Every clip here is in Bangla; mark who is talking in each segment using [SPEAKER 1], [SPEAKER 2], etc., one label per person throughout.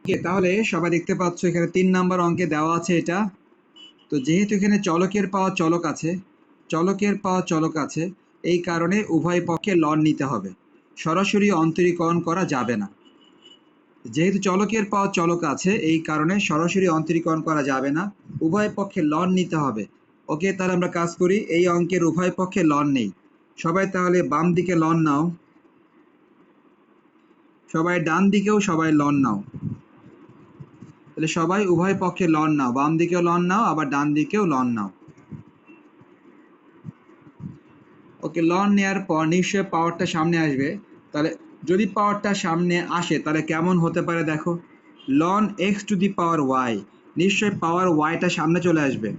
[SPEAKER 1] ওকে, তাহলে সবাই দেখতে পাচ্ছ এখানে 3 নাম্বার অঙ্কে দেওয়া আছে এটা। তো যেহেতু এখানে চলকের পাওয়া চলক আছে, এই কারণে উভয় পক্ষে লন নিতে হবে, সরাসরি অন্তরীকরণ করা যাবে না। যেহেতু চলকের পাওয়া চলক আছে, এই কারণে সরাসরি অন্তরীকরণ করা যাবে না, উভয় পক্ষে লন নিতে হবে। ওকে, তাহলে আমরা কাজ করি, এই অঙ্কের উভয় পক্ষে লন নেই। সবাই তাহলে বাম দিকে লন নাও, সবাই ডান দিকেও সবাই লন নাও। তাহলে সবাই উভয় পক্ষে লন নাও, বাম দিকেও লন নাও, আবার ডান দিকেও লন নাও। ওকে, লন নেওয়ার পর নিশ্চয়ই পাওয়ারটা সামনে আসবে। তাহলে যদি পাওয়ারটা সামনে আসে তাহলে কেমন হতে পারে দেখো, ln x to the power y, নিশ্চয়ই পাওয়ার ওয়াইটা সামনে চলে আসবে।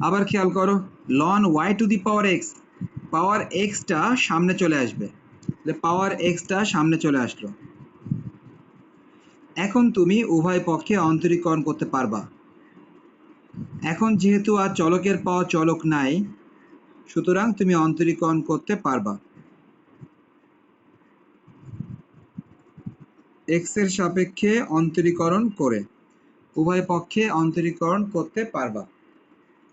[SPEAKER 1] আবার খেয়াল করো, ln y to the power এক্সটা সামনে চলে আসবে, পাওয়ার এক্সটা সামনে চলে আসলো। এখন তুমি উভয় পক্ষে অন্তরীকরণ করতে পারবা। এখন যেহেতু আর চলকের পাওয়া চলক নাই, সুতরাং তুমি অন্তরীকরণ করতে পারবা। এক্স এর সাপেক্ষে অন্তরীকরণ করে উভয় পক্ষে অন্তরীকরণ করতে পারবা,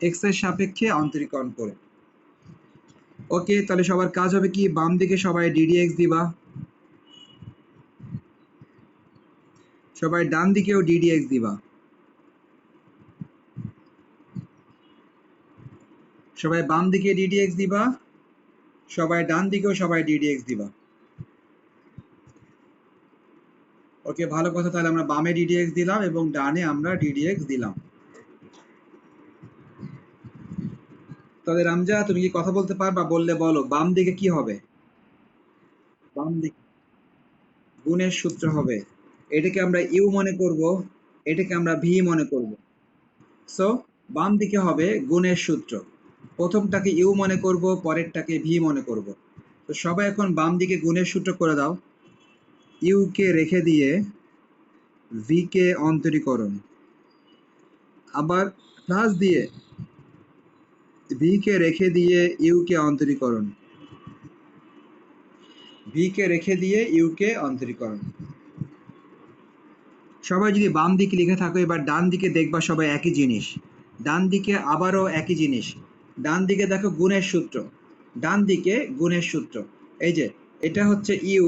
[SPEAKER 1] এক্স এর সাপেক্ষে অন্তরীকরণ করে। ওকে, তাহলে সবার কাজ হবে কি, বাম দিকে সবাই ডিডিএক্স দিবা, সবাই ডান দিকেও ডিডিএক্স দিবা, সবাই বাম দিকে ডিডিএক্স দিবা, সবাই ডান দিকেও সবাই ডিডিএক্স দিবা। ওকে, ভালো কথা, তাহলে আমরা বামে ডিডিএক্স দিলাম এবং ডানে আমরা ডিডিএক্স দিলাম। তাহলে রামজা, তুমি কি কথা বলতে পারবা? বললে বলো, বাম দিকে কি হবে? বাম দিকে গুণের সূত্র হবে, এটাকে আমরা ইউ মনে করব, এটাকে আমরা ভি মনে করব। সো বাম দিকে হবে গুণের সূত্র, প্রথমটাকে ইউ মনে করব, পরেরটাকে ভি মনে করব। তো সবাই এখন বাম দিকে গুণের সূত্র করে দাও, ইউ কে রেখে দিয়ে ভি কে অন্তরীকরণ, আবার প্লাস দিয়ে ভি কে রেখে দিয়ে ইউ কে অন্তরীকরণ, ভি কে রেখে দিয়ে ইউ কে অন্তরীকরণ। সবাই যদি বাম দিকে লিখে থাকো, এবার ডান দিকে দেখবা সবাই একই জিনিস, ডান দিকে আবারও একই জিনিস। ডান দিকে দেখো গুণের সূত্র, ডান দিকে গুণের সূত্র, এই যে এটা হচ্ছে ইউ,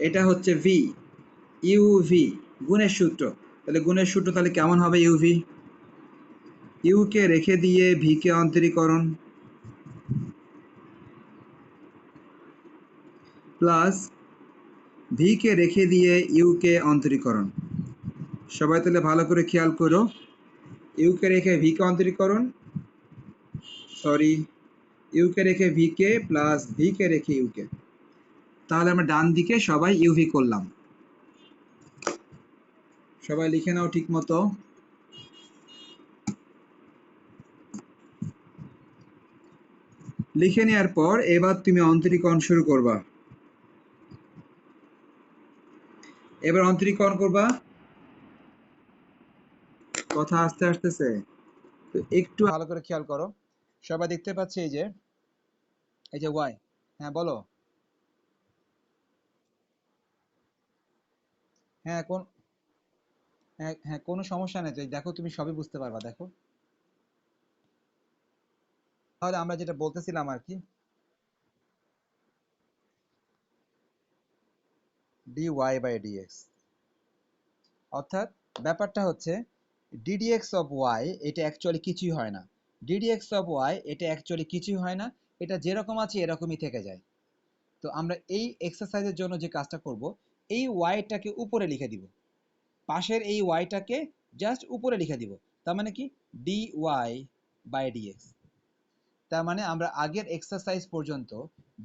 [SPEAKER 1] এটা হচ্ছে ভি, ইউ ভি গুণের সূত্র। তাহলে গুণের সূত্র তাহলে কেমন হবে, ইউভি, ইউ কে রেখে দিয়ে ভি কে অন্তরীকরণ, প্লাস ভি কে রেখে দিয়ে ইউ কে অন্তরীকরণ। সবাই তাহলে ভালো করে খেয়াল করো, ইউ কে রেখে ভি কে অন্তরীকরণ, সরি, ইউ কে রেখে ভি কে প্লাস ভি কে রেখে ইউ কে। তাহলে আমরা ডান দিকে সবাই ইউভি করলাম। সবাই লিখে নাও ঠিক মতো। লিখে নেওয়ার পর এবার তুমি অন্তরীকরণ শুরু করবা, এবার অন্তরীকরণ করবা। কথা আস্তে আসতেছে, তো একটু ভালো করে খেয়াল করো। সবাই দেখতে পাচ্ছে এই যে ওয়াই, হ্যাঁ বলো। হ্যাঁ কোন, হ্যাঁ হ্যাঁ কোনো সমস্যা নেই, তো দেখো তুমি সবই বুঝতে পারবা, দেখো। তাহলে আমরা যেটা বলতেছিলাম আর কি, ডি ওয়াই বাই ডিএক্স, অর্থাৎ ব্যাপারটা হচ্ছে ডিডিএক্স অফ ওয়াই এটা অ্যাকচুয়ালি কিছুই হয় না, ডিডিএক্স অফ ওয়াই এটা অ্যাকচুয়ালি কিছুই হয় না, এটা যেরকম আছে এরকমই থেকে যায়। তো আমরা এই এক্সারসাইজের জন্য যে কাজটা করব, এই ওয়াইটাকে উপরে লিখে দিব, পাশের এই ওয়াইটাকে জাস্ট উপরে লিখে দিব। তার মানে কি, ডি ওয়াই বাই ডিএক্স। তার মানে আমরা আগের এক্সারসাইজ পর্যন্ত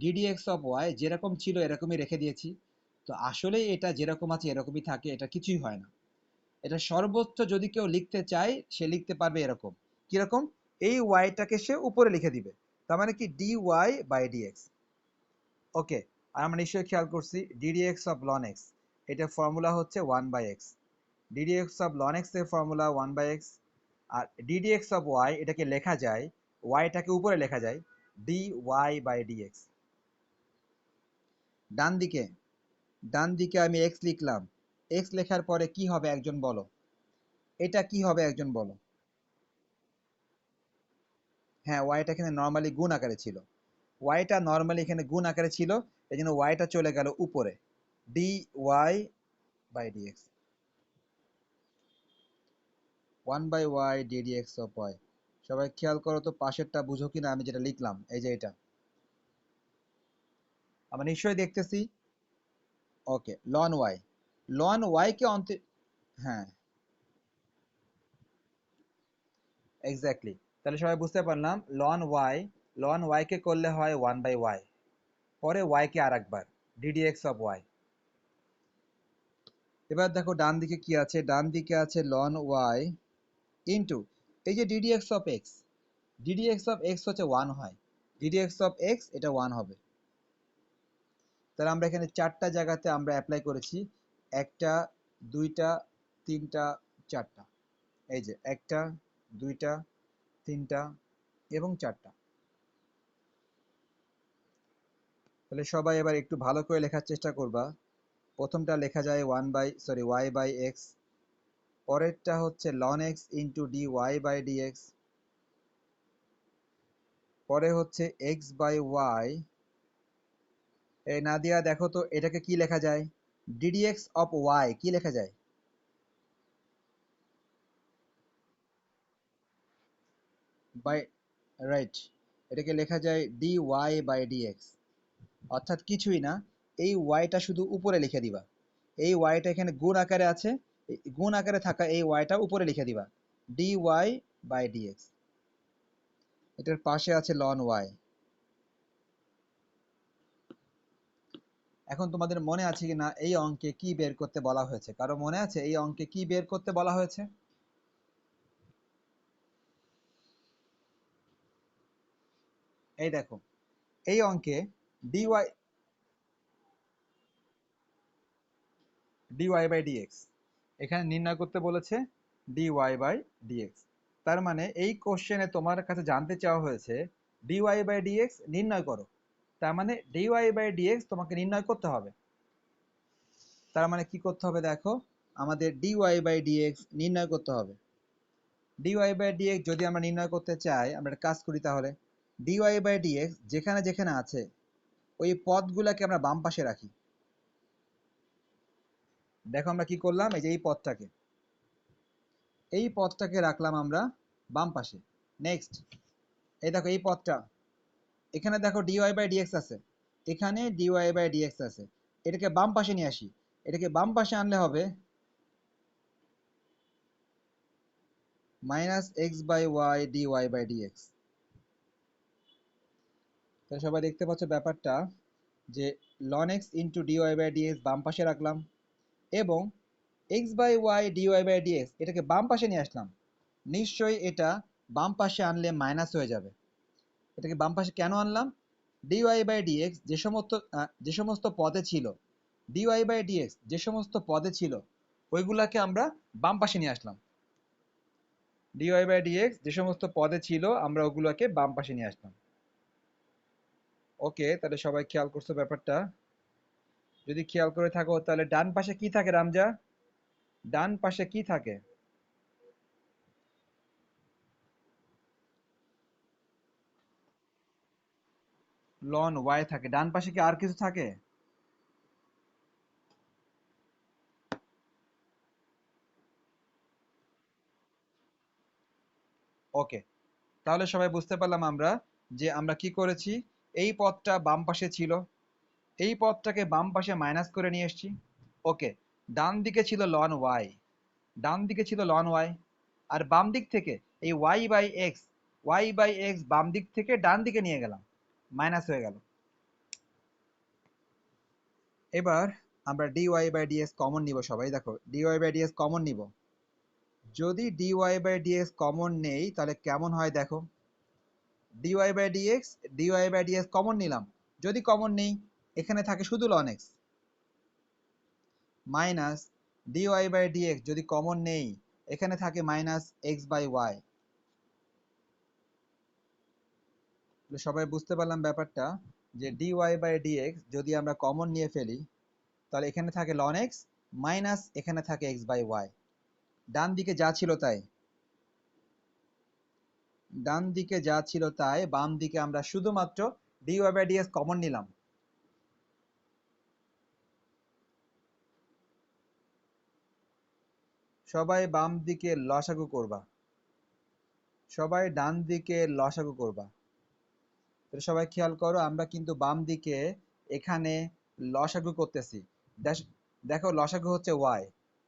[SPEAKER 1] ডিডিএক্স অফ ওয়াই যেরকম ছিল এরকমই রেখে দিয়েছি। তো আসলে এটা যেরকম আছে এরকমই থাকে, এটা কিছুই হয় না। এটা সর্বোচ্চ যদি কেউ লিখতে চায় সে লিখতে পারবে এরকম, কিরকম, এই ওয়াইটাকে সে উপরে লিখে দিবে, তার মানে কি d y by dx. Okay, আর আমরা নিশ্চয়ই খেয়াল করছি ডিডিএক্স অফ লন এক্স, এটার ফর্মুলা হচ্ছে 1/x, d dx of ln x এর ফর্মুলা 1/x। আর ডিডিএক্স অফ ওয়াই এটাকে লেখা যায়, ওয়াইটাকে উপরে লেখা যায় ডি ওয়াই বাই ডিএক্স। ডান দিকে ডান দিকে আমি এক্স লিখলাম, এক্স লেখার পরে কি হবে একজন বলো, এটা কি হবে একজন বলো। হ্যাঁ, ওয়াইটা এখানে নর্মালি গুণ আকারে ছিল, ওয়াইটা নর্মালি এখানে গুণ আকারে ছিল, এই জন্য ওয়াইটা চলে গেল উপরে, d y by dx, 1/y ddx of y। সবাই খেয়াল করো তো পাশেরটা বুঝো কিনা, আমি যেটা লিখলাম এই যে এটা আমরা নিশ্চয়ই দেখতেছি। ওকে, লন ওয়াই, লন ওয়াই কে অন্ত, হ্যাঁ এক্স্যাক্টলি। তাহলে সবাই বুঝতে পারলাম লন ওয়াই কে করলে হয় 1/y, পরে ওয়াই কে আরেকবার ddx অফ y। এবার দেখো ডান দিকে কি আছে, ডান দিকে আছে লন ওয়াই ইন্টু এই যে ddx of x, ddx of x হচ্ছে 1 হয়, ddx অফ x এটা 1 হবে। তাহলে আমরা এখানে চারটা জায়গাতে আমরা অ্যাপ্লাই করেছি, একটা, দুইটা, তিনটা, চারটা, এই যে একটা, দুইটা, তিনটা এবং চারটা। তাহলে সবাই এবার একটু ভালো করে লেখার চেষ্টা করবা। প্রথমটা লেখা যায় ওয়াই বাই এক্স, পরেরটা হচ্ছে ln x into d y by dx, পরে হচ্ছে এক্স বাই ওয়াই। এই নাদিয়া দেখো তো এটাকে কি লেখা যায়, ডিডিএক্স অফ ওয়াই কি লেখা যায়? বাই, রাইট, এটাকে লেখা যায় ডি ওয়াই বাই ডিএক্স, অর্থাৎ কিছুই না, এই ওয়াইটা শুধু উপরে লিখে দিবা, এই ওয়াইটা এখানে গুণ আকারে আছে, এই গুণ আকারে থাকা এই ওয়াইটা উপরে লিখে দিবা, ডি ওয়াই বাই ডিএক্স, এটার পাশে আছে লন ওয়াই। এখন তোমাদের মনে আছে কি না এই অঙ্কে কি বের করতে বলা হয়েছে, কারো মনে আছে এই অঙ্কে কি বের করতে বলা হয়েছে? এই দেখো, এই অঙ্কে ডিওয়াই ডিওয়াই বাই ডিএক্স এখানে নির্ণয় করতে বলেছে, ডিওয়াই বাই ডিএক্স। তার মানে এই কোশ্চেনে তোমার কাছে জানতে চাওয়া হয়েছে ডিওয়াই বাই ডিএক্স নির্ণয় করো, তার মানে ডিওয়াই বাই ডিএক্স তোমাকে নির্ণয় করতে হবে। তার মানে কি করতে হবে দেখো, আমাদের ডিওয়াই বাই ডিএক্স নির্ণয় করতে হবে। ডিওয়াই বাই ডিএক্স যদি আমরা নির্ণয় করতে চাই, আমরা একটা কাজ করি তাহলে, ডিওয়াই বাই ডিএক্স যেখানে যেখানে আছে ওই পদগুলোকে আমরা বাম পাশে রাখি। দেখো আমরা কি করলাম, এই যে এই পদটাকে রাখলাম আমরা বাম পাশে। নেক্সট, এই দেখো এই পদটা, এখানে দেখো ডিওয়াই বাই ডিএক্স আছে, এখানে ডিওয়াই বাই ডিএক্স আছে, এটাকে বাম পাশে নিয়ে আসি, এটাকে বাম পাশে আনলে হবে minus x by y dy by dx. তাহলে সবাই দেখতে পাচ্ছ ব্যাপারটা, যে ln x into dy by dx বাম পাশে রাখলাম, এবং x by y dy by dx এটাকে বাম পাশে নিয়ে আসলাম। নিশ্চয়ই এটা বাম পাশে আনলে মাইনাস হয়ে যাবে, এটাকে বাম পাশে কেন আনলাম, ডিওয়াই বাই ডিএক্স যে সমস্ত পদে ছিল, ডিওয়াই বাই ডিএক্স যে সমস্ত পদে ছিল ওইগুলাকে আমরা বাম পাশে নিয়ে আসলাম, ডিওয়াই বাই ডিএক্স যে সমস্ত পদে ছিল আমরা ওগুলোকে বাম পাশে নিয়ে আসলাম। ওকে, তাহলে সবাই খেয়াল করছো ব্যাপারটা? যদি খেয়াল করে থাকো তাহলে ডান পাশে কি থাকে রামজা, ডান পাশে কি থাকে? লন ওয়াই থাকে, ডান পাশে কি আর কিছু থাকে? ওকে, তাহলে সবাই বুঝতে পারলাম আমরা, যে আমরা কি করেছি, এই পদটা বাম পাশে ছিল, এই পদটাকে বাম পাশে মাইনাস করে নিয়ে এসেছি। ওকে, ডান দিকে ছিল লন ওয়াই, ডান দিকে ছিল লন ওয়াই, আর বাম দিক থেকে এই ওয়াই বাই এক্স বাম দিক থেকে ডান দিকে নিয়ে গেলাম, মাইনাস হয়ে গেল। এবার আমরা ডিওয়াই বাই ডিএক্স কমন নিব, সবাই দেখো ডিওয়াই বাই ডিএক্স কমন নিব, যদি ডিওয়াই বাই ডিএক্স কমন নেই তাহলে কেমন হয় দেখো, dy by dx, dy by dx common নিলাম, যদি কমন নেই এখানে থাকে শুধু ln x, minus dy by dx যদি কমন নেই এখানে থাকে মাইনাস এক্স বাই ওয়াই। সবাই বুঝতে পারলাম ব্যাপারটা, যে ডিওয়াই বাই ডিএক্স যদি আমরা কমন নিয়ে ফেলি তাহলে এখানে থাকে ln x মাইনাস এখানে থাকে x/y। ডান দিকে যা ছিল তাই, ডান দিকে যা ছিল তাই, বাম দিকে আমরা শুধুমাত্র dy/dx কমন নিলাম। সবাই বাম দিকে লসাগু করবা, সবাই ডান দিকে লসাগু করবা। তো সবাই খেয়াল করো, আমরা কিন্তু বাম দিকে এখানে লসাগু করতেছি। দেখো লসাগু হচ্ছে y,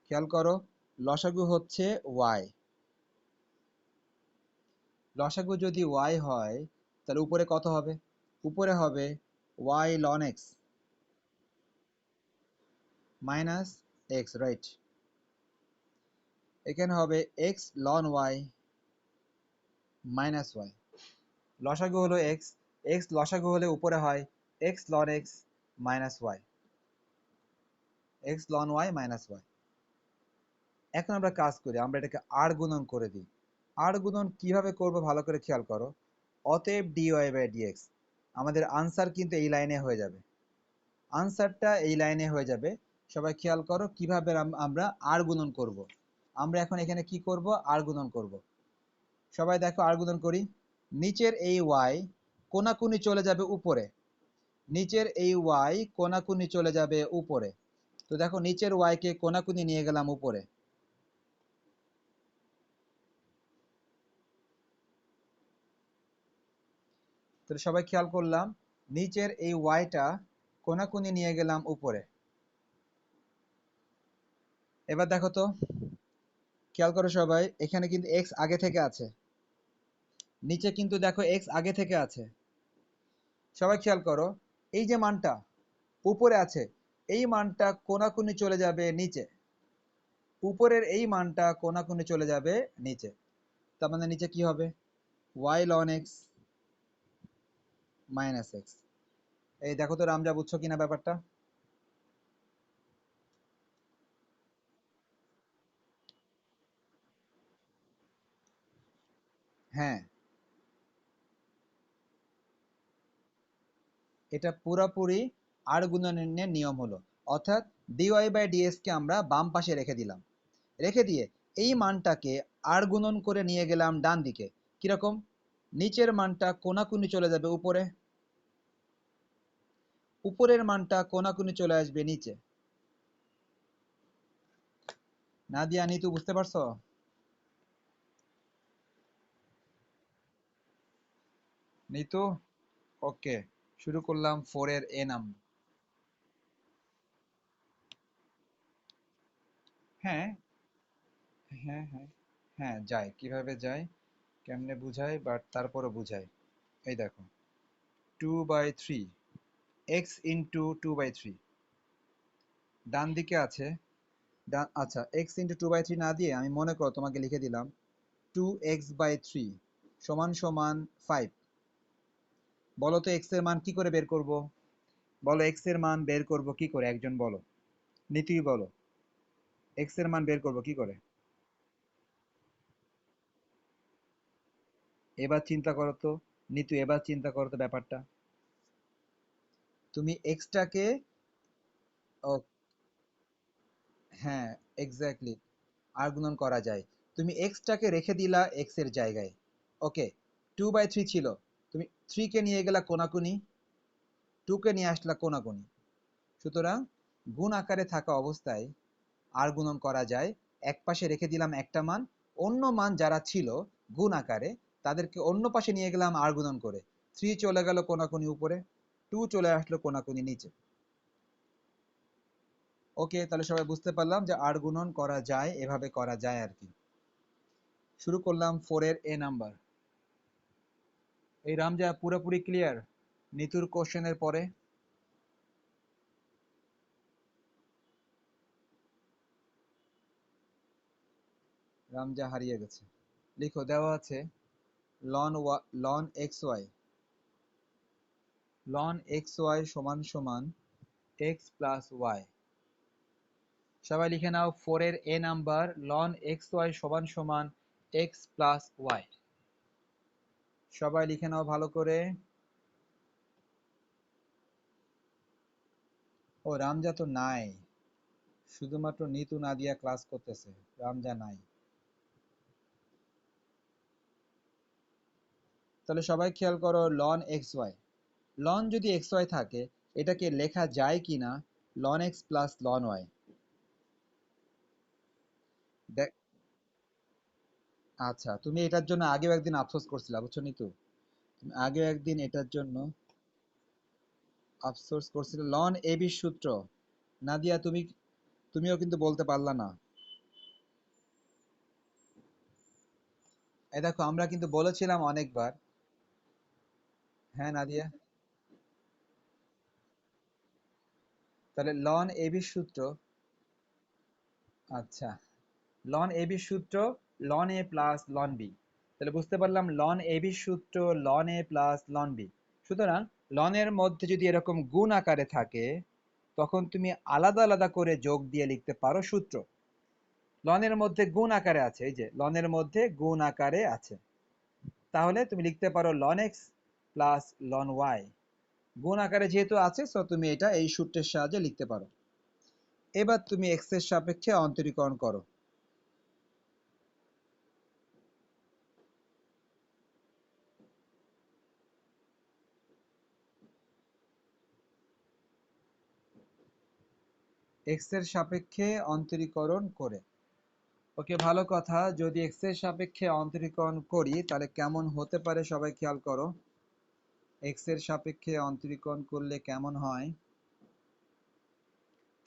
[SPEAKER 1] খেয়াল করো লসাগু হচ্ছে y। লসাগু যদি y হয় তাহলে উপরে কত হবে? উপরে হবে y ln x minus x, right. এখানে হবে x ln y minus y। লসাগু হলো x, x লসাগু হলে উপরে হয় x ln x minus y, x ln y minus y। এখন আমরা কাজ করি, আমরা এটাকে r গুণন করে দিই। r গুণন কিভাবে করব ভালো করে খেয়াল করো। অতএব dy/dx, আমাদের আনসার কিন্তু এই লাইনে হয়ে যাবে, আনসারটা এই লাইনে হয়ে যাবে। সবাই খেয়াল করো কিভাবে আমরা r গুণন করব। আমরা এখন এখানে কি করব? r গুণন করব। সবাই দেখো r গুণন করি। নিচের এই y কোনাকুনি চলে যাবে উপরে, নিচের এই y কোনাকুনি চলে যাবে উপরে। তো দেখো নিচের y কে কোনাকুনি নিয়ে গেলাম উপরে। তো সবাই খেয়াল করলাম, নিচের এই ওয়াইটা কোনাকুনি নিয়ে গেলাম উপরে। এবার দেখো তো, খেয়াল করো সবাই, এখানে কিন্তু এক্স আগে থেকে আছে, নিচে কিন্তু দেখো এক্স আগে থেকে আছে। সবাই খেয়াল করো, এই যে মানটা উপরে আছে, এই মানটা কোনাকুনি চলে যাবে নিচে, উপরের এই মানটা কোনাকুনি চলে যাবে নিচে। তার মানে নিচে কি হবে? y ln x minus x. এই দেখো তো রামজা, বুঝছো কিনা ব্যাপারটা? হ্যাঁ, এটা পুরোপুরি আর গুণনের নিয়ম হলো। অর্থাৎ dy/dx কে আমরা বাম পাশে রেখে দিলাম, রেখে দিয়ে এই মানটাকে আর গুণন করে নিয়ে গেলাম ডান দিকে। কিরকম? নিচের মানটা কোনাকুনি চলে যাবে উপরে, উপরের মানটা কোনাকুনি চলে আসবে নিচে। নাদিয়া, নিতু, বুঝতে পারছো? নিতু, ওকে। শুরু করলাম 4 এর এ নাম্বার। হ্যাঁ, হ্যাঁ, হ্যাঁ, হ্যাঁ, যায় কিভাবে যায়, কেমনে বুঝায়, বাট তারপরও বুঝায়। এই দেখো, 2/3, এক্স ইন্টু 2/3 ডান দিকে আছে। আচ্ছা, এক্স ইন্টু 2/3 না দিয়ে আমি মনে করো তোমাকে লিখে দিলাম 2x/3 সমান সমান 5। বলো তো এক্স এর মান কি করে বের করব? বলো এক্স এর মান বের করব কি করে, একজন বলো। নীতিই বলো, এক্স এর মান বের করব কি করে? এবার চিন্তা করো তো, নিতু এবার চিন্তা করো তো ব্যাপারটা। তুমি এক্সটাকে, ও হ্যাঁ, এক্স্যাক্টলি, আর গুণন করা যায়। তুমি এক্সটাকে রেখে দিলা এক্স এর জায়গায়, ওকে। 2/3 ছিল, তুমি 3 কে নিয়ে গেলা কোনাকুনি, 2 কে নিয়ে আসলা কোনাকুনি। সুতরাং গুণ আকারে থাকা অবস্থায় আর গুণন করা যায়। এক পাশে রেখে দিলাম একটা মান, অন্য মান যারা ছিল গুণ আকারে তাদেরকে অন্য পাশে নিয়ে গেলাম আর গুণন করে। 3 চলে গেল কোনাকুনি উপরে, 2 চলে আসলো কোনাকুনি নিচে। ওকে, তাহলে সবাই বুঝতে পারলাম যে আর গুণন করা যায়, এভাবে করা যায় আর কি। শুরু করলাম 4 এর এ নাম্বার। এই রামজা পুরোপুরি ক্লিয়ার নিতুর কোশ্চেনের পরে? রামজা হারিয়ে গেছে। লিখো, দেওয়া আছে ln xy, ln xy সমান সমান x প্লাস y। সবাই লিখে নাও 4 এর এ নাম্বার, ln xy সমান সমান x প্লাস y। সবাই লিখে নাও ভালো করে। ও রামজা তো নাই, শুধুমাত্র নিতু নাদিয়া ক্লাস করতেছে, রামজা নাই। তাহলে সবাই খেয়াল করো, লন এক্স ওয়াই, লন যদি এক্স ওয়াই থাকে এটাকে লেখা যায় কি না ln x plus ln y. আচ্ছা, তুমি এটার জন্য আগেও একদিন আফসোস করছিলা বুঝছো নিতু, তুমি আগেও একদিন এটার জন্য আফসোস করছিলে, লন এ বি সূত্র। নাদিয়া তুমিও কিন্তু বলতে পারলা না। এই দেখো আমরা কিন্তু বলেছিলাম অনেকবার। হ্যাঁ নাদিয়া, তাহলে লন এ বি সূত্র। আচ্ছা, লন এ বি সূত্র লন এ প্লাস লন বি। তাহলে বুঝতে পারলাম লন এ বি সূত্র লন এ প্লাস লন বি। সুতরাং লনের মধ্যে যদি এরকম গুণ আকারে থাকে তখন তুমি আলাদা আলাদা করে যোগ দিয়ে লিখতে পারো সূত্র। লনের মধ্যে গুণ আকারে আছে, এই যে লনের মধ্যে গুণ আকারে আছে, তাহলে তুমি লিখতে পারো ln x plus ln y. গুণ আকারে যেহেতু আছে সো তুমি এটা এই সূত্রের সাহায্যে লিখতে পারো। এবার তুমি এক্স এর সাপেক্ষে অন্তরীকরণ করো। এক্স এর সাপেক্ষে অন্তরীকরণ করে, ওকে ভালো কথা। যদি এক্স এর সাপেক্ষে অন্তরীকরণ করি তাহলে কেমন হতে পারে সবাই খেয়াল করো। এক্স এর সাপেক্ষে অন্তরীকরণ করলে কেমন হয়,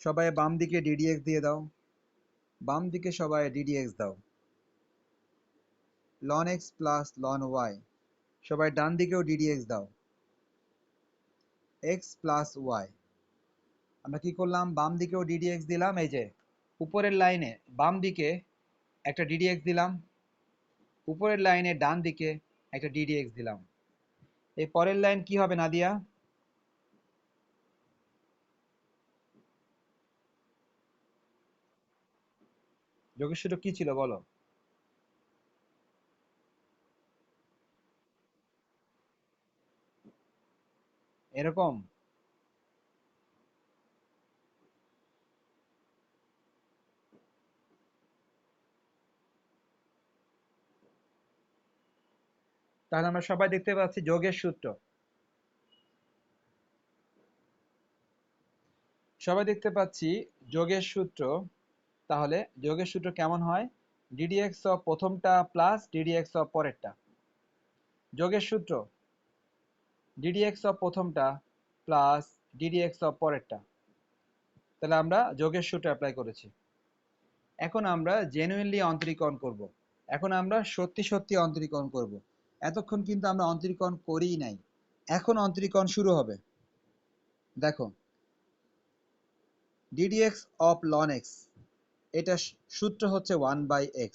[SPEAKER 1] সবাই বাম দিকে ডিডিএক্স দিয়ে দাও, বাম দিকে সবাই ডিডিএক্স দাও। Ln x plus ln y, সবাই ডান দিকেও ডিডিএক্স দাও, এক্স প্লাস ওয়াই। আমরা কি করলাম, বাম দিকেও ডিডিএক্স দিলাম, এই যে উপরের লাইনে বাম দিকে একটা ডিডিএক্স দিলাম, উপরের লাইনে ডান দিকে একটা ডিডিএক্স দিলাম। এই পরের লাইন কি হবে নাদিয়া? যোগের সূত্র কি ছিল বলো? এরকম। তাহলে আমরা সবাই দেখতে পাচ্ছি যোগের সূত্র, সবাই দেখতে পাচ্ছি যোগের সূত্র। তাহলে যোগের সূত্র কেমন হয়, ডিডিএক্স অফ প্রথমটা প্লাস ডিডিএক্স অফ পরেরটা। যোগের সূত্র ডিডিএক্স অফ প্রথমটা প্লাস ডিডিএক্স অফ পরেরটা। তাহলে আমরা যোগের সূত্র অ্যাপ্লাই করেছি। এখন আমরা জেনুইনলি অন্তরীকরণ করব, এখন আমরা সত্যি সত্যি অন্তরীকরণ করব। এতক্ষণ কিন্তু আমরা অন্তরীকরণ করিই নাই, এখন অন্তরীকরণ শুরু হবে। দেখো, ডিডিএক্স অফ লন এক্স, এটা সূত্র হচ্ছে 1/x।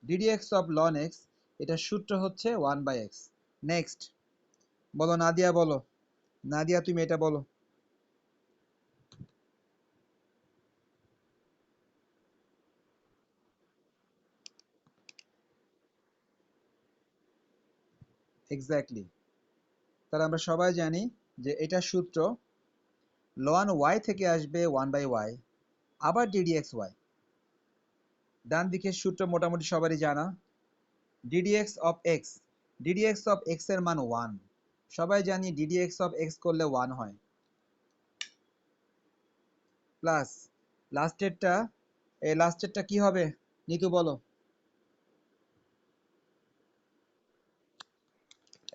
[SPEAKER 1] D dx of ln x, এটা সূত্র হচ্ছে 1/x। নেক্সট বলো নাদিয়া, বলো নাদিয়া, তুমি এটা বলো। এক্স্যাক্টলি। তাহলে আমরা সবাই জানি যে এটা সূত্র লন ওয়াই থেকে আসবে 1/y, আবার ডিডিএক্স ওয়াই। ডান দিকের সূত্র মোটামুটি সবারই জানা, ddx of x, d dx of x এর মান 1, সবাই জানি ডিডিএক্স অফ এক্স করলে 1 হয়, প্লাস লাস্টেরটা, এই লাস্টেরটা কি হবে নিতু বলো?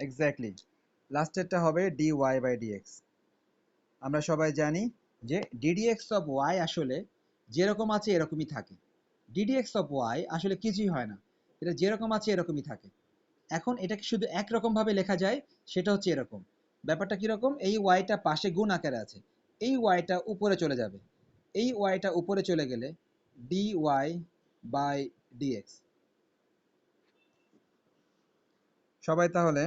[SPEAKER 1] এক্স্যাক্টলি, লাস্টেরটা হবে dy/dx। আমরা সবাই জানি যে ডিডিএক্স অফ ওয়াই আসলে যেরকম আছে এরকমই থাকে, ডিডিএক্স অফ ওয়াই আসলে কিছুই হয় না, এটা যেরকম আছে এরকমই থাকে। এখন এটাকে শুধু একরকম ভাবে লেখা যায়, সেটা হচ্ছে এরকম। ব্যাপারটা কিরকম, এই ওয়াইটা পাশে গুণ আকারে আছে, এই ওয়াইটা উপরে চলে যাবে, এই ওয়াইটা উপরে চলে গেলে dy/dx। সবাই তাহলে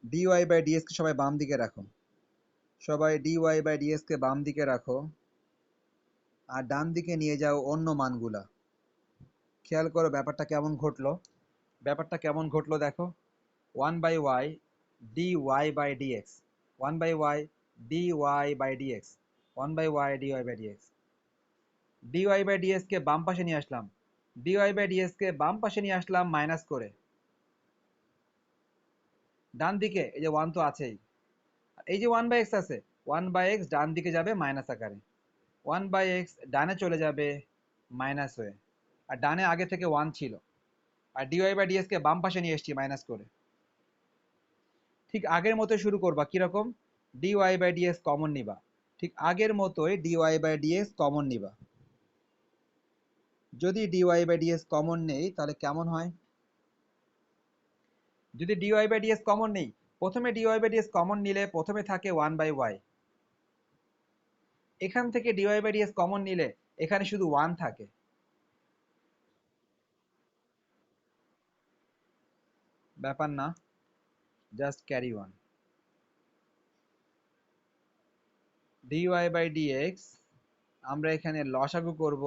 [SPEAKER 1] dy/dx কে সবাই বাম দিকে রাখো, সবাই dy/dx কে বাম দিকে রাখো, আর ডান দিকে নিয়ে যাও অন্য মানগুলা। খেয়াল করো ব্যাপারটা কেমন ঘটলো, ব্যাপারটা কেমন ঘটলো দেখো, 1/y dy/dx, 1/y dy by dx, 1/y dy by dx. dy by dx কে বাম পাশে নিয়ে আসলাম, dy বাই ডিএক্স কে বাম পাশে নিয়ে আসলাম মাইনাস করে। ডান দিকে এই যে 1 তো আছেই, এই যে 1/x আছে, 1/x ডান দিকে যাবে মাইনাস আকারে, 1/x ডানে চলে যাবে মাইনাস হয়ে। আর ডানে আগে থেকে 1 ছিল, আর dy বাই ডিএক্স কে বাম পাশে নিয়ে এসেছি মাইনাস করে। ঠিক আগের মতো শুরু করবা, কিরকম? dy বাই ডিএক্স কমন নিবা, ঠিক আগের মতোই dy বাই ডিএক্স কমন নিবা। যদি dy বাই ডিএক্স কমন নেই তাহলে কেমন হয়? যদি dy বাই ডিএক্স কমন নেই, প্রথমে dy বাই ডিএক্স কমন নিলে প্রথমে থাকে 1/y, এখান থেকে dy বাই ডিএক্স কমন নিলে এখানে শুধু 1 থাকে। ব্যাপার না, just carry one. dy by dx আমরা এখানে লসাগু করব,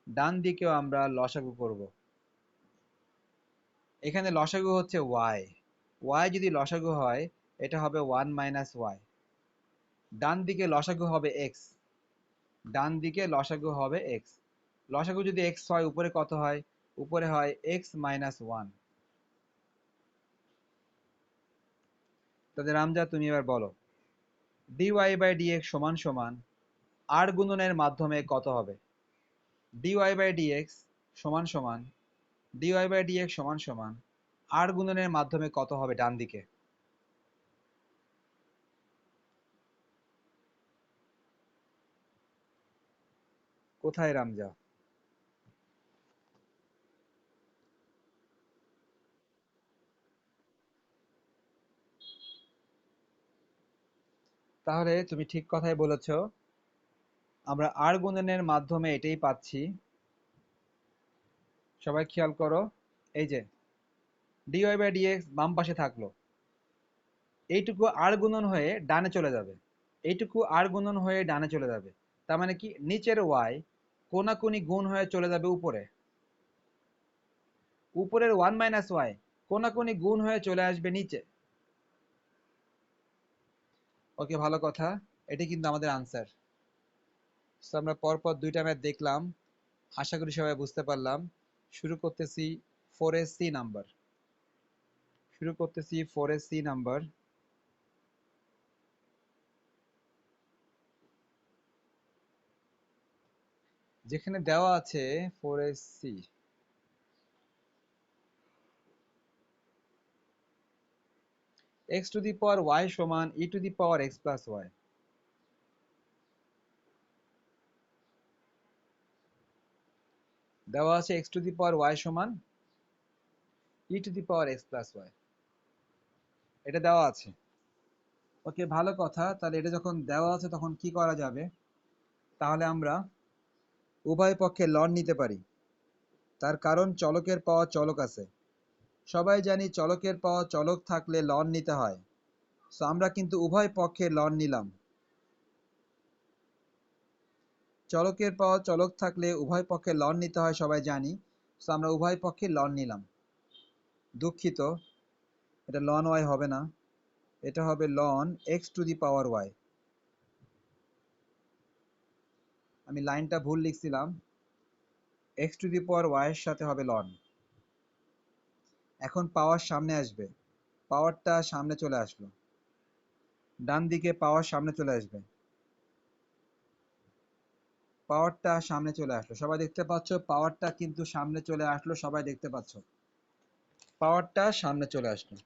[SPEAKER 1] ডান দিকেও আমরা লসাগু করব। এখানে লসাগু হচ্ছে y, y যদি লসাগু হয় এটা হবে 1 মাইনাস ওয়াই। ডান দিকে লসাগু হবে x, ডান দিকে লসাগু হবে x। লসাগু যদি x হয় উপরে কত হয়? উপরে হয় x মাইনাস ওয়ান। তাদের রামজা তুমি এবার বলো, dy বাই ডিএক্স সমান সমান r গুণনের মাধ্যমে কত হবে? dy বাই ডিএক্স সমান সমান dy বাই ডিএক্স সমান সমান r গুণনের মাধ্যমে কত হবে ডান দিকে? কোথায় রামজা? তাহলে তুমি ঠিক কথাই বলেছো, আমরা r গুণনের মাধ্যমে এটাই পাচ্ছি। সবাই খেয়াল করো, এই যে dy বাই ডিএক্স বাম পাশে থাকলো, এইটুকু r গুণন হয়ে ডানে চলে যাবে, এইটুকু r গুণন হয়ে ডানে চলে যাবে। তার মানে কি, নিচের y কোনাকুনি গুণ হয়ে চলে যাবে উপরে, উপরের 1 মাইনাস ওয়াই কোনাকুনি গুণ হয়ে চলে আসবে নিচে। ওকে, ভালো কথা, এটি কিন্তু আমাদের আনসার। তো আমরা পরপর দুইটা ম্যাথ দেখলাম, আশা করি সবাই বুঝতে পারলাম। শুরু করতেছি 4 নাম্বার, শুরু করতেছি 4 নাম্বার। যেখানে দেওয়া আছে 4 x to the power y সমান e to the power x plus y. দেওয়া আছে x to the power y সমান e to the power x plus y, এটা দেওয়া আছে। ওকে, ভালো কথা, তাহলে এটা যখন দেওয়া আছে তখন কি করা যাবে? তাহলে আমরা উভয় পক্ষে লন নিতে পারি, তার কারণ চলকের পাওয়া চলক আছে। সবাই জানি চলকের পাওয়া চলক থাকলে লন নিতে হয়, সো আমরা কিন্তু উভয় পক্ষে লন নিলাম। চলকের পাওয়া চলক থাকলে উভয় পক্ষে লন নিতে হয় সবাই জানি, সো আমরা উভয় পক্ষে লন নিলাম। দুঃখিত, এটা লন ওয়াই হবে না, এটা হবে ln x to the power y. আমি লাইনটা ভুল লিখছিলাম, x to the power y এর সাথে হবে লন। এখন পাওয়ার সামনে আসবে, পাওয়ারটা সামনে চলে আসলো, ডান দিকে পাওয়ার সামনে চলে আসবে, পাওয়ারটা সামনে চলে আসলো। সবাই দেখতে পাচ্ছ পাওয়ারটা কিন্তু সামনে চলে আসলো, সবাই দেখতে পাচ্ছ পাওয়ারটা সামনে চলে আসলো।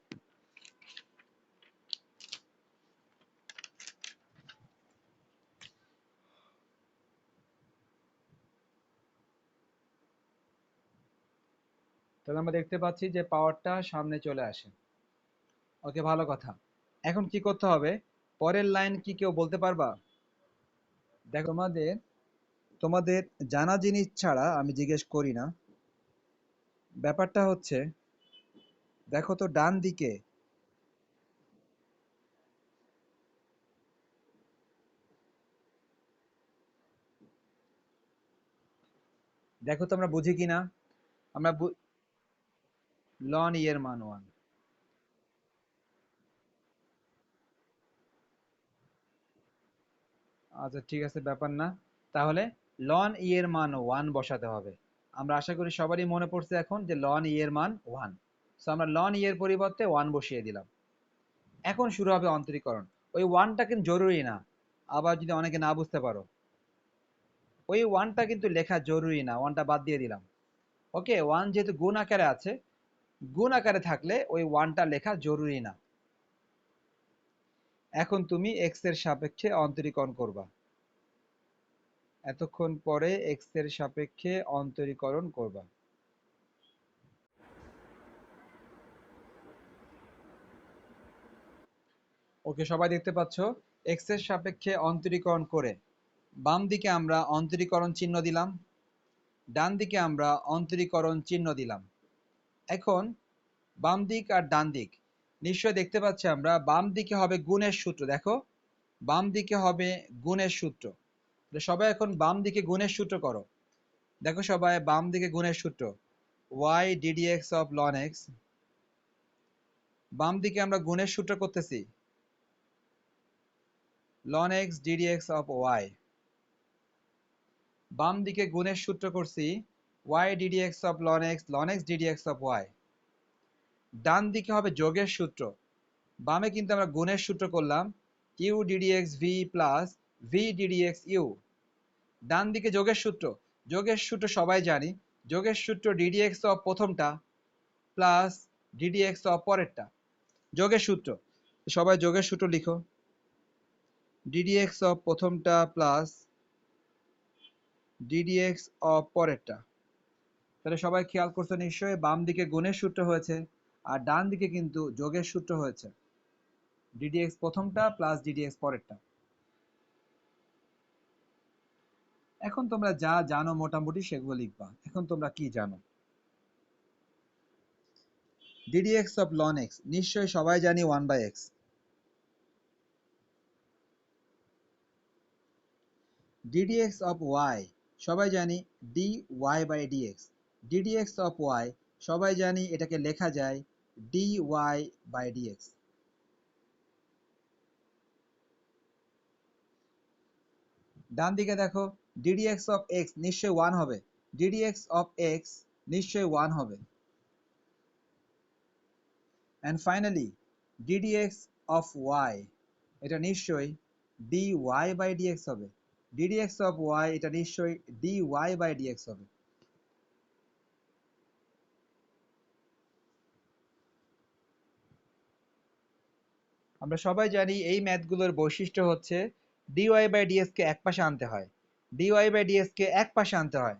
[SPEAKER 1] তাহলে আমরা দেখতে পাচ্ছি যে পাওয়ারটা সামনে চলে আসে। ওকে, ভালো কথা। এখন কি করতে হবে? পরের লাইন কি কেউ বলতে পারবা? দেখো, তোমাদের তোমাদের জানা জিনিস ছাড়া আমি জিজ্ঞেস করি না। ব্যাপারটা হচ্ছে, দেখো তো ডান দিকে, দেখো তো আমরা বুঝি কিনা। আমরা লন ই এর মান 1। আচ্ছা ঠিক আছে, ব্যাপার না। তাহলে লন ই এর মান 1 বসাতে হবে। আমরা আশা করি সবারই মনে পড়ছে এখন যে লন ই এর মান 1। সো আমরা লন ই এর পরিবর্তে 1 বসিয়ে দিলাম। এখন শুরু হবে অন্তরীকরণ। ওই 1টা কিন্তু জরুরি না, আবার যদি অনেকে না বুঝতে পারো, ওই 1টা কিন্তু লেখা জরুরি না, 1টা বাদ দিয়ে দিলাম। ওকে, 1 যেহেতু গুণ আকারে আছে, গুণ আকারে থাকলে ওই 1টা লেখা জরুরি না। এখন তুমি এক্স এর সাপেক্ষে অন্তরীকরণ করবা। এতক্ষণ পরে এক্স এর সাপেক্ষে অন্তরীকরণ করবা। ওকে, সবাই দেখতে পাচ্ছ এক্স এর সাপেক্ষে অন্তরীকরণ করে বাম দিকে আমরা অন্তরীকরণ চিহ্ন দিলাম, ডান দিকে আমরা অন্তরীকরণ চিহ্ন দিলাম। এখন বাম দিক আর ডান দিক নিশ্চয় দেখতে পাচ্ছি আমরা, বাম দিকে হবে গুণের সূত্র। দেখো, বাম দিকে হবে গুণের সূত্র। সবাই এখন বাম দিকে গুণের সূত্র করো। দেখো সবাই, বাম দিকে গুণের সূত্র y ddx of ln x। বাম দিকে আমরা গুণের সূত্র করতেছি ln x ddx of y। বাম দিকে গুণের সূত্র করছি y ddx of ln x ddx of y। ডান দিকে হবে যোগের সূত্র। বামে কিন্তু আমরা গুণের সূত্র করলাম u ddx v plus v ddx u। ডান দিকে যোগের সূত্র, যোগের সূত্র সবাই জানি, যোগের সূত্র ddx of প্রথমটা প্লাস ddx of পরেরটা। যোগের সূত্র, সবাই যোগের সূত্র লিখো, ddx of প্রথমটা প্লাস ddx of পরেরটা। তাহলে সবাই খেয়াল করছো নিশ্চয়ই, বাম দিকে গুণের সূত্র হয়েছে আর ডান দিকে কিন্তু যোগের সূত্র হয়েছে, ddx প্রথমটা প্লাস ddx পরেরটা। এখন তোমরা যা জানো মোটামুটি সেগুলো লিখবা। এখন তোমরা কি জানো? ddx of ln x নিশ্চয়ই সবাই জানি 1/x। ddx of y সবাই জানি dy by dx। ddx of y সবাই জানি এটাকে লেখা যায় dy by dx। ডান দিকে দেখো, ddx of x নিশ্চয়ই 1 হবে, ddx of x নিশ্চয়ই 1 হবে। and finally ddx of y এটা নিশ্চয়ই dy by dx হবে, ddx of y এটা নিশ্চয়ই dy by dx হবে। আমরা সবাই জানি এই ম্যাথগুলোর বৈশিষ্ট্য হচ্ছে dy by dx কে এক পাশে আনতে হয়, dy by dx কে এক পাশে আনতে হয়।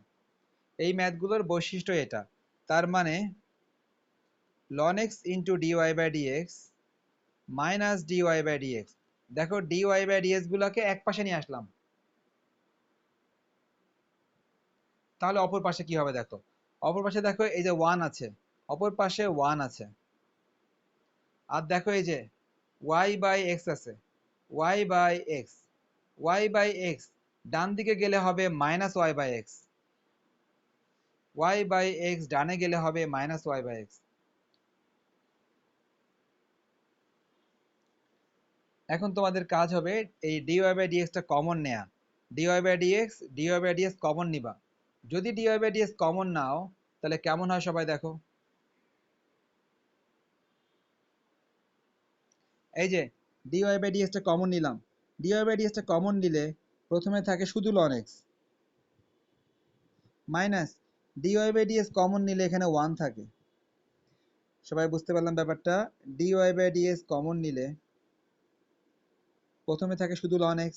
[SPEAKER 1] এই ম্যাথগুলোর বৈশিষ্ট্য এটা। তার মানে ln x into dy by dx minus dy by dx। দেখো dy by dx গুলোকে এক পাশে নিয়ে আসলাম, তাহলে অপর পাশে কি হবে দেখো, অপর পাশে দেখো এই যে 1 আছে, অপর পাশে 1 আছে। আর দেখো এই যে y by x আছে, y by x, y by x ডান দিকে গেলে হবে minus y by x, y by x ডানে গেলে হবে মাইনাস y by x। এখন তোমাদের কাজ হবে এই dy by dx টা কমন নেয়া, dy by dx, dy by dx common নিবা। যদি dy by dx কমন নাও তাহলে কেমন হয় সবাই দেখো, এই যে dy by dx টা কমন নিলাম, dy by dx টা কমন নিলে প্রথমে থাকে শুধু ln x minus dy by dx common নিলে এখানে 1 থাকে। সবাই বুঝতে পারলাম ব্যাপারটা, dy by dx কমন নিলে প্রথমে থাকে শুধু ln x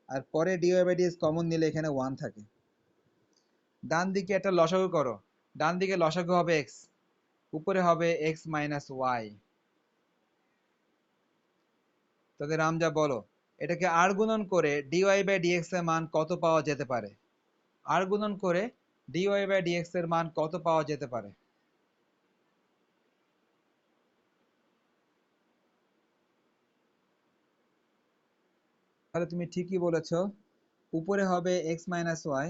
[SPEAKER 1] আর পরে dy by dx কমন নিলে এখানে 1 থাকে। ডান দিকে একটা লসাগু করো, ডান দিকে লসাগু হবে x, উপরে হবে x মাইনাস y। তাদের রামজা বলো, এটাকে আর গুণন করে dy by dx এর মান কত পাওয়া যেতে পারে? আর গুণন করে dy by dx এর মান কত পাওয়া যেতে পারে? তাহলে তুমি ঠিকই বলেছো, উপরে হবে x মাইনাস y,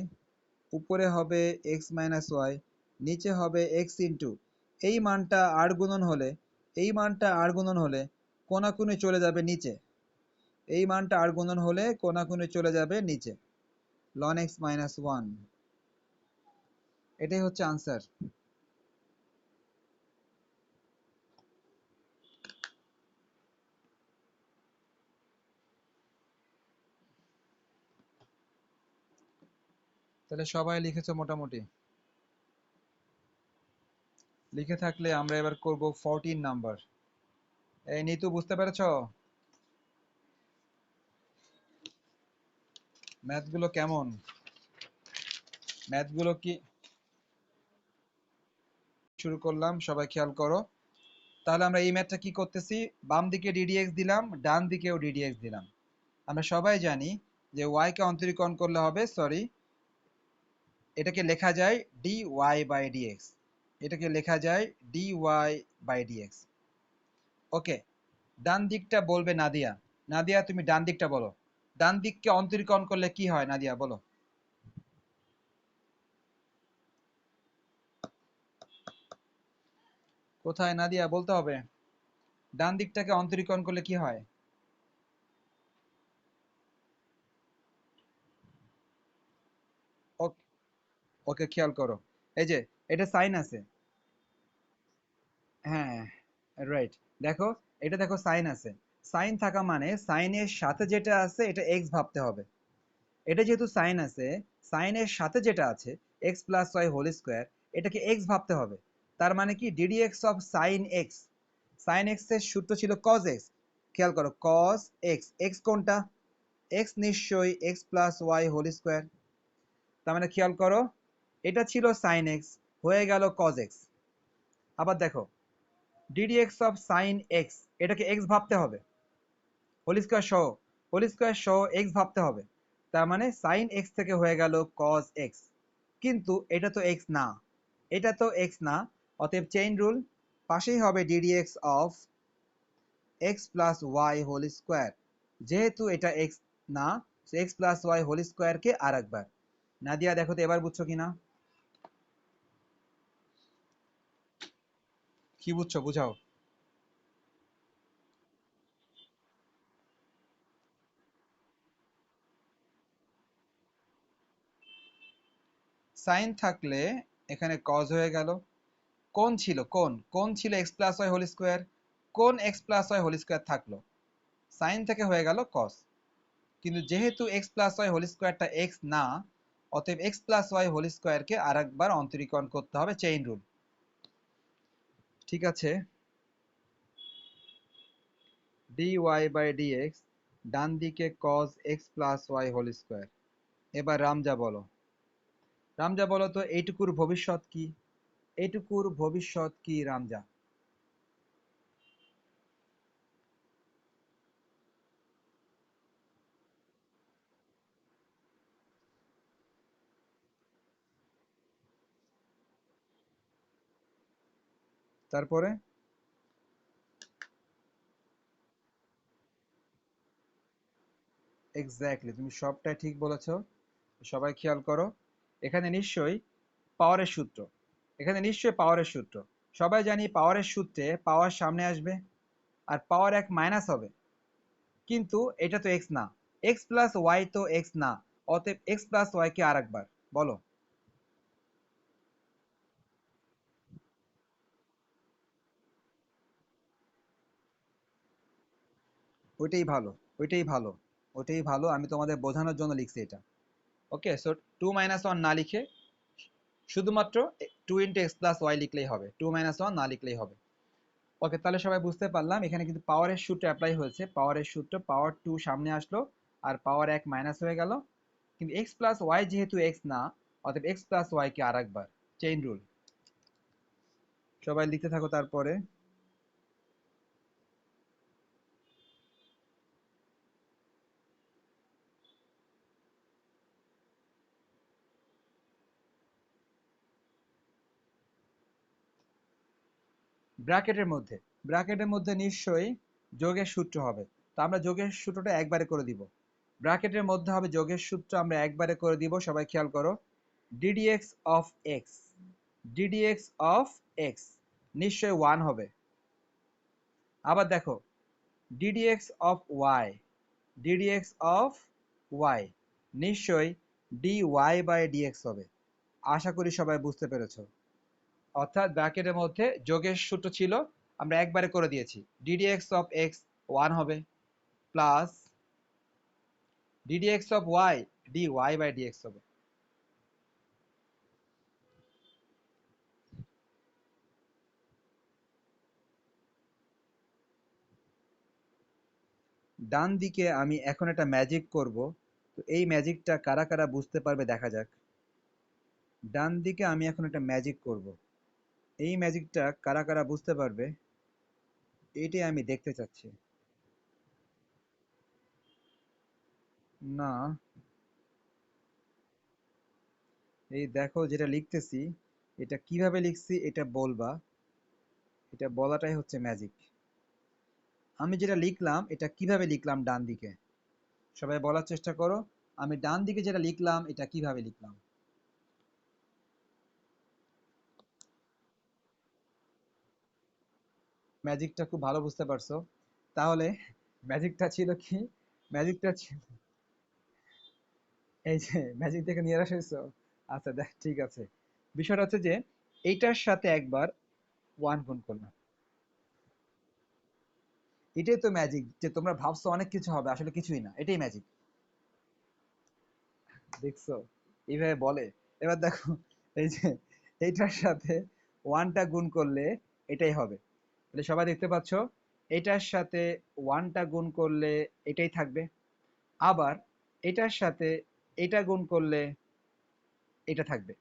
[SPEAKER 1] উপরে হবে x মাইনাস y, নিচে হবে x ইন্টু এই মানটা আর গুণন হলে, এই মানটা আর গুণন হলে কোনাকুনি চলে যাবে নিচে, এই মানটা আর গুণন হলে কোণাকুণি চলে যাবে নিচে, ln x মাইনাস 1। এটাই হচ্ছে আনসার। তাহলে সবাই লিখেছো মোটামুটি? লিখে থাকলে আমরা এবার করব 14 নাম্বার। এই নিতু বুঝতে পেরেছো? ম্যাথগুলো কেমন? ম্যাথগুলো কি শুরু করলাম, সবাই খেয়াল করো। তাহলে আমরা এই ম্যাথটা কি করতেছি, বাম দিকে ডিডিএক্স দিলাম, ডান দিকেও ডিডিএক্স দিলাম। আমরা সবাই জানি যে y কে অন্তরীকরণ করলে হবে, সরি, এটাকে লেখা যায় dy বাই dx, এটাকে লেখা যায় dy বাই dx। ওকে, ডান দিকটা বলবে নাদিয়া। নাদিয়া তুমি ডান দিকটা বলো, ডান দিককে অন্তরীকরণ করলে কি হয় নাদিয়া বলো। কোথায় নাদিয়া, বলতে হবে। ডান দিকটাকে অন্তরীকরণ করলে কি হয়? ওকে, ওকে খেয়াল করো, এই যে এটা সাইন আছে। হ্যাঁ, রাইট। দেখো, এটা দেখো সাইন আছে। সাইন থাকা মানে সাইনের সাথে যেটা আছে এটা এক্স ভাবতে হবে। এটা যেহেতু সাইন আছে, সাইনের সাথে যেটা আছে x plus y whole square, এটাকে এক্স ভাবতে হবে। তার মানে কি d d x of sine x, sine x এর সূত্র ছিল কজ এক্স। খেয়াল করো, কজ এক্স, এক্স কোনটা? এক্স নিশ্চয়ই x plus y whole square. তার মানে খেয়াল করো, এটা ছিল সাইন এক্স, হয়ে গেল কজ এক্স। আবার দেখো, d d x of sine x, এটাকে এক্স ভাবতে হবে, হোল স্কোয়ার সহ, হোল স্কোয়ার সহ এক্স ভাবতে হবে। তার মানে সাইন এক্স থেকে হয়ে গেল কজ এক্স। কিন্তু এটা তো এক্স না, এটা তো এক্স না, অতএব চেইন রুল, পাশেই হবে d d x of x plus y whole square. যেহেতু এটা এক্স না, এক্স প্লাস ওয়াই হোল স্কোয়ারকে আর একবার। নাদিয়া দেখো তো এবার বুঝছো কিনা, কি বুঝছো বুঝাও। সাইন থাকলে এখানে কজ হয়ে গেল। কোন ছিল, কোন কোন ছিল x plus y whole square, কোন x plus y whole square থাকলো, সাইন থেকে হয়ে গেল কস। কিন্তু যেহেতু এক্স প্লাস ওয়াই হোল স্কোয়ারটা এক্স না, অতএব এক্স প্লাস ওয়াই হোল স্কোয়ারকে আর একবার অন্তরীকরণ করতে হবে, চেইন রুল। ঠিক আছে, d y by d x, ডান দিকে cos x plus y whole square. এবার রামজা বলো, রামজা বলো তো এইটুকুর ভবিষ্যৎ কি, এইটুকুর ভবিষ্যৎ কি রামজা? তারপরে এক্স্যাক্টলি, তুমি সবটাই ঠিক বলেছো। সবাই খেয়াল করো, এখানে নিশ্চয়ই পাওয়ারের সূত্র, এখানে নিশ্চয়ই পাওয়ারের সূত্র। সবাই জানি পাওয়ারের সূত্রে পাওয়ার সামনে আসবে আর পাওয়ার এক মাইনাস হবে। কিন্তু এটা তো এক্স না, এক্স প্লাস ওয়াই তো এক্স না, অতএব এক্স প্লাস ওয়াই কে আর একবার বলো। ওইটাই ভালো, ওইটাই ভালো, ওইটাই ভালো, আমি তোমাদের বোঝানোর জন্য লিখছি এটা। Okay, so two minus one না লিখে শুধুমাত্র two into x plus y লিখলেই হবে, টু মাইনাস ওয়ান না লিখলেই হবে। ওকে, তাহলে সবাই বুঝতে পারলাম এখানে কিন্তু পাওয়ারের সূত্র অ্যাপ্লাই হয়েছে, পাওয়ারের সূত্র, পাওয়ার টু সামনে আসলো আর পাওয়ার এক মাইনাস হয়ে গেল। কিন্তু এক্স প্লাস ওয়াই যেহেতু এক্স না, অতএব এক্স প্লাস ওয়াই কে আর একবার, চেইন রুল। সবাই লিখতে থাকো তারপরে। ব্র্যাকেটের মধ্যে, ব্র্যাকেটের মধ্যে নিশ্চয়ই যোগের সূত্র হবে, তো আমরা যোগের সূত্রটা একবারে করে দিব। ব্র্যাকেটের মধ্যে হবে যোগের সূত্র, আমরা একবারে করে দিব, সবাই খেয়াল করো। D dx of x, d dx of x নিশ্চয়ই ওয়ান হবে। আবার দেখো, d dx of y, d dx of y নিশ্চয়ই ডি ওয়াই বাই ডিএক্স হবে। আশা করি সবাই বুঝতে পেরেছো। অর্থাৎ ব্র্যাকেটের মধ্যে যোগের সূত্র ছিল, আমরা একবারে করে দিয়েছি। ডিডিএক্স অফ এক্স 1 হবে, plus d dx of y d y by dx হবে। ডান দিকে আমি এখন একটা ম্যাজিক করব, তো এই ম্যাজিকটা কারা কারা বুঝতে পারবে দেখা যাক। ডান দিকে আমি এখন একটা ম্যাজিক করব, এই ম্যাজিকটা কারা কারা বুঝতে পারবে এটাই আমি দেখতে চাচ্ছি। না, এই দেখো যেটা লিখতেছি, এটা কিভাবে লিখছি এটা বলবা, এটা বলাটাই হচ্ছে ম্যাজিক। আমি যেটা লিখলাম এটা কিভাবে লিখলাম ডান দিকে, সবাই বলার চেষ্টা করো। আমি ডান দিকে যেটা লিখলাম এটা কিভাবে লিখলাম। ম্যাজিকটা খুব ভালো বুঝতে পারছো। তাহলে ম্যাজিকটা ছিল কি, ম্যাজিকটা ছিল এই যে ম্যাজিক থেকে নিয়ে আসা হয়েছো। আচ্ছা দেখ, ঠিক আছে। বিষয়টা হচ্ছে যে এইটার সাথে একবার ওয়ান গুণ করলাম। এটাই তো ম্যাজিক, যে তোমরা ভাবছো অনেক কিছু হবে, আসলে কিছুই না, এটাই ম্যাজিক। দেখছো, এইভাবে বলে। এবার দেখো, এই যে এইটার সাথে ওয়ানটা গুণ করলে এটাই হবে। তাহলে সবাই দেখতে পাচ্ছ, এটার সাথে ওয়ানটা গুণ করলে এটাই থাকবে। আবার এটার সাথে এটা গুণ করলে এটা থাকবে।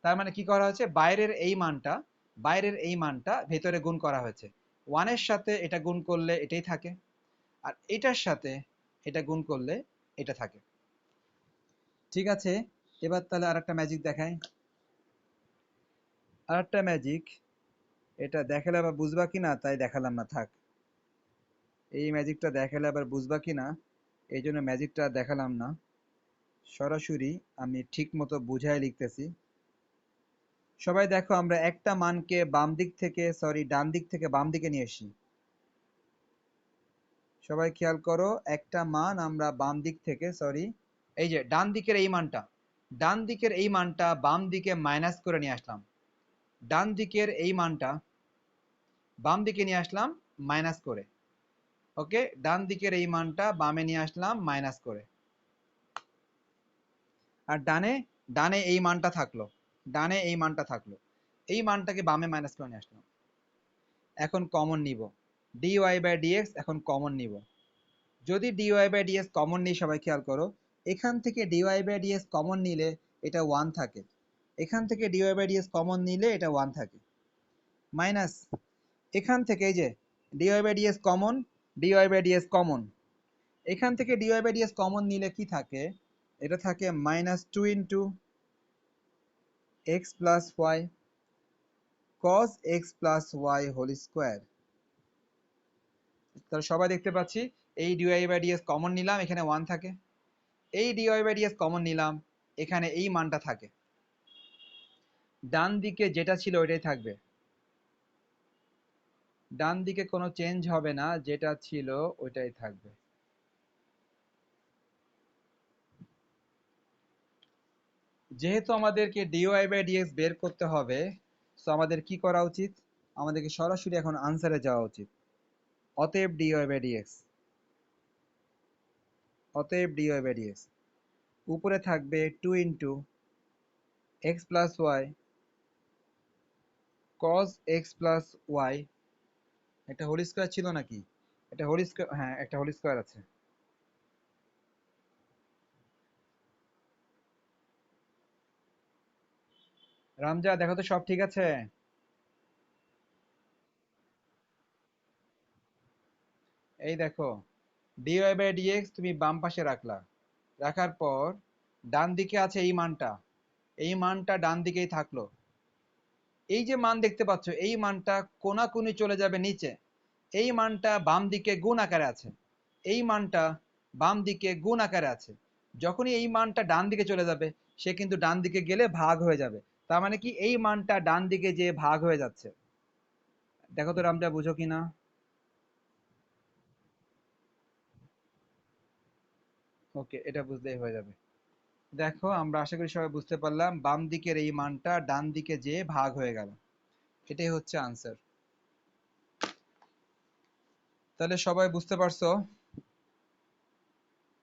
[SPEAKER 1] তার মানে কি করা হয়েছে, বাইরের এই মানটা ভেতরে গুণ করা হয়েছে। ওয়ানের সাথে এটা গুণ করলে এটাই থাকে, আর এটার সাথে এটা গুণ করলে এটা থাকে। ঠিক আছে, এবার তাহলে আরেকটা ম্যাজিক দেখাই। আরেকটা ম্যাজিক, এটা দেখালে আবার বুঝবা কিনা তাই দেখালাম না, থাক। এই ম্যাজিকটা দেখালে আবার বুঝবা কিনা এই জন্য ম্যাজিকটা দেখালাম না, সরাসরি আমি ঠিক মতো বুঝায় লিখতেছি। সবাই দেখো, আমরা একটা মানকে বাম দিক থেকে, সরি ডান দিক থেকে বাম দিকে নিয়ে আসি। সবাই খেয়াল করো, একটা মান আমরা বাম দিক থেকে, সরি এই যে ডান দিকের এই মানটা বাম দিকে মাইনাস করে নিয়ে আসলাম। ডান দিকের এই মানটা বাম দিকে নিয়ে আসলাম মাইনাস করে। ওকে, ডান দিকের এই মানটা বামে নিয়ে আসলাম মাইনাস করে। আর ডানে, ডানে এই মানটা থাকলো, ডানে এই মানটা থাকলো, এই মানটাকে বামে মাইনাস করে নিয়ে আসলাম। এখন কমন নিব, ডিওয়াই বাই ডিএক্স এখন কমন নিব। যদি ডিওয়াই বাই ডিএক্স কমন নিই, সবাই খেয়াল করো, এখান থেকে ডিওয়াই বাই ডিএক্স কমন নিলে এটা ওয়ান থাকে, এখান থেকে ডিওয়াই বাই ডিএক্স কমন নিলে এটা ওয়ান থাকে। মাইনাস এখান থেকে, এই যে dy by dx common, dy by dx common, এখান থেকে ডিওয়াই বাই ডিএক্স কমন নিলে কি থাকে, এটা থাকে minus two into x plus y cos x plus y whole square. তাহলে সবাই দেখতে পাচ্ছি, এই ডিওয়াই বাই ডিএক্স কমন নিলাম, এখানে ওয়ান থাকে। এই ডিওয়াই বাই ডিএক্স কমন নিলাম, এখানে এই মানটা থাকে। ডান দিকে যেটা ছিল ওইটাই থাকবে, ডান দিকে কোনো চেঞ্জ হবে না, যেটা ছিল ওইটাই থাকবে। যেহেতু আমাদেরকে ডিওয়াই বাই ডিএক্স বের করতে হবে, তো আমাদের কি করা উচিত, আমাদেরকে সরাসরি এখন আনসারে যাওয়া উচিত। অতএব ডিওয়াই বাই ডিএক্স, অতএব ডিওয়াই বাই ডিএক্স উপরে থাকবে two into x plus y cos x plus y. একটা হোল স্কোয়ার ছিল নাকি, এটা হোল স্কোয়ার, হ্যাঁ একটা হোল স্কোয়ার আছে। রামজা দেখো তো সব ঠিক আছে। এই দেখো, ডিওয়াই বাই ডিএক্স তুমি বাম পাশে রাখলা, রাখার পর ডান দিকে আছে এই মানটা, এই মানটা ডান দিকেই থাকলো। এই যে মান দেখতে পাচ্ছ, এই মানটা কোনাকুনি চলে যাবে নিচে, এই মানটা বাম দিকে গুণ আকারে আছে, এই মানটা বাম দিকে গুণ আকারে আছে। যখনই এই মানটা ডান দিকে চলে যাবে, সে কিন্তু ডান দিকে গেলে ভাগ হয়ে যাবে। তার মানে কি, এই মানটা ডান দিকে যে ভাগ হয়ে যাচ্ছে। দেখো তো রামজা বুঝো কিনা। ওকে, এটা বুঝলেই হয়ে যাবে। দেখো আমরা আশা করি সবাই বুঝতে পারলাম, বাম দিকের এই মানটা ডান দিকে যেয়ে ভাগ হয়ে গেল, এটাই হচ্ছে আনসার। তাহলে সবাই বুঝতে পারছো?